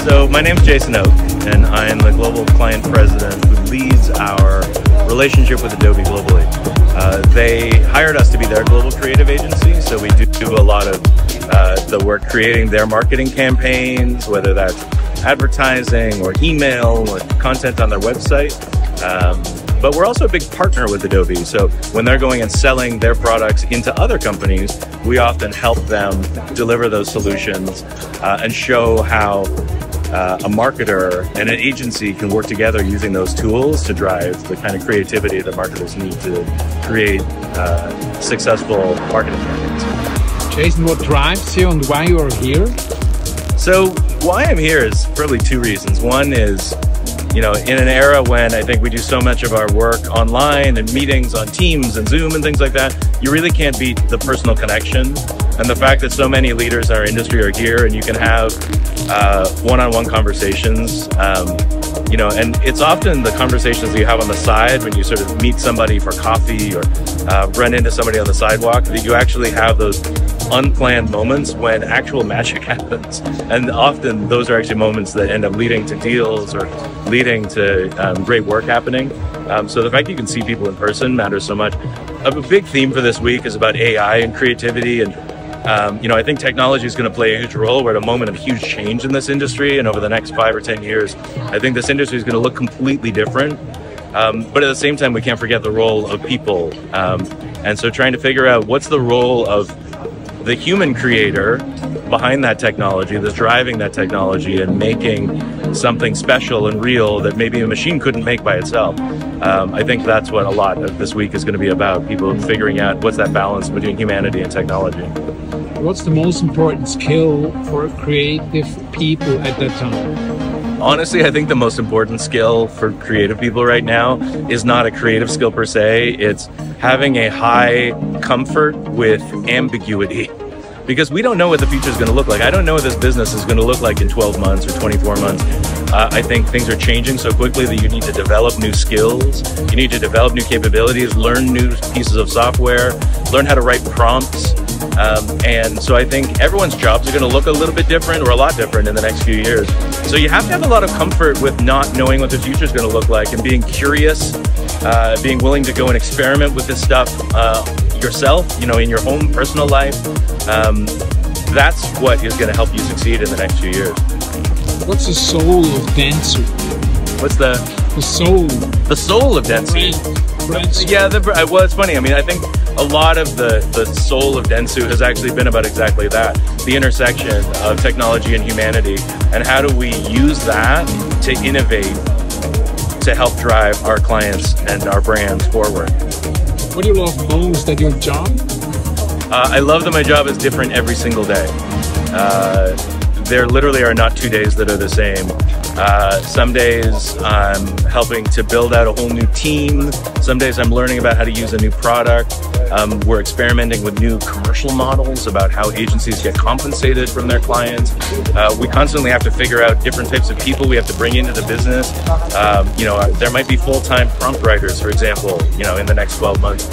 So my name is Jason Oak, and I am the Global Client President who leads our relationship with Adobe globally. They hired us to be their global creative agency, so we do a lot of the work creating their marketing campaigns, whether that's advertising or email or content on their website. But we're also a big partner with Adobe, so when they're going and selling their products into other companies, we often help them deliver those solutions and show how a marketer and an agency can work together using those tools to drive the kind of creativity that marketers need to create successful marketing campaigns. Jason, what drives you and why you are here? So why I'm here is probably two reasons. One is, in an era when I think we do so much of our work online and meetings on Teams and Zoom and things like that, you really can't beat the personal connection. And the fact that so many leaders in our industry are here and you can have one-on-one conversations, and it's often the conversations that you have on the side when you sort of meet somebody for coffee or run into somebody on the sidewalk, that you actually have those unplanned moments when actual magic happens. And often those are actually moments that end up leading to deals or leading to great work happening. So the fact you can see people in person matters so much. A big theme for this week is about AI and creativity, and I think technology is going to play a huge role. We're at a moment of huge change in this industry, and over the next 5 or 10 years, I think this industry is going to look completely different. But at the same time, we can't forget the role of people. And so trying to figure out what's the role of the human creator behind that technology, that's driving that technology and making something special and real that maybe a machine couldn't make by itself. I think that's what a lot of this week is going to be about, people figuring out what's that balance between humanity and technology. What's the most important skill for creative people at that time? Honestly, I think the most important skill for creative people right now is not a creative skill per se. It's having a high comfort with ambiguity. Because we don't know what the future is going to look like. I don't know what this business is going to look like in 12 months or 24 months. I think things are changing so quickly that you need to develop new skills. You need to develop new capabilities, learn new pieces of software, learn how to write prompts. And so I think everyone's jobs are going to look a little bit different or a lot different in the next few years. So you have to have a lot of comfort with not knowing what the future is going to look like and being curious, being willing to go and experiment with this stuff yourself, in your own personal life. That's what is going to help you succeed in the next few years. What's the soul of Dentsu? What's the soul? The soul of Dentsu. Yeah, well, it's funny. I think a lot of the soul of Dentsu has actually been about exactly that, the intersection of technology and humanity, and how do we use that to innovate, to help drive our clients and our brands forward. What do you love most at your job? I love that my job is different every single day. There literally are not 2 days that are the same. Some days I'm helping to build out a whole new team. Some days I'm learning about how to use a new product. We're experimenting with new commercial models about how agencies get compensated from their clients. We constantly have to figure out different types of people we have to bring into the business. There might be full-time prompt writers, for example, in the next 12 months,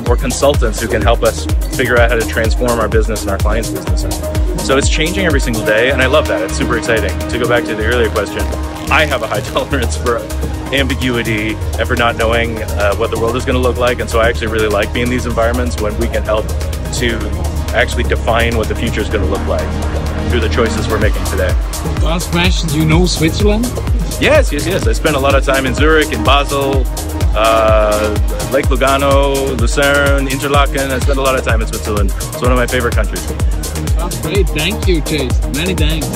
or consultants who can help us figure out how to transform our business and our clients' businesses. So it's changing every single day, and I love that. It's super exciting. To go back to the earlier question, I have a high tolerance for ambiguity and for not knowing what the world is going to look like, and so I actually really like being in these environments when we can help to actually define what the future is going to look like through the choices we're making today. Last question, do you know Switzerland? Yes. I spent a lot of time in Zurich, in Basel, Lake Lugano, Lucerne, Interlaken. I spent a lot of time in Switzerland. It's one of my favorite countries. That's great. Thank you, Chase. Many thanks.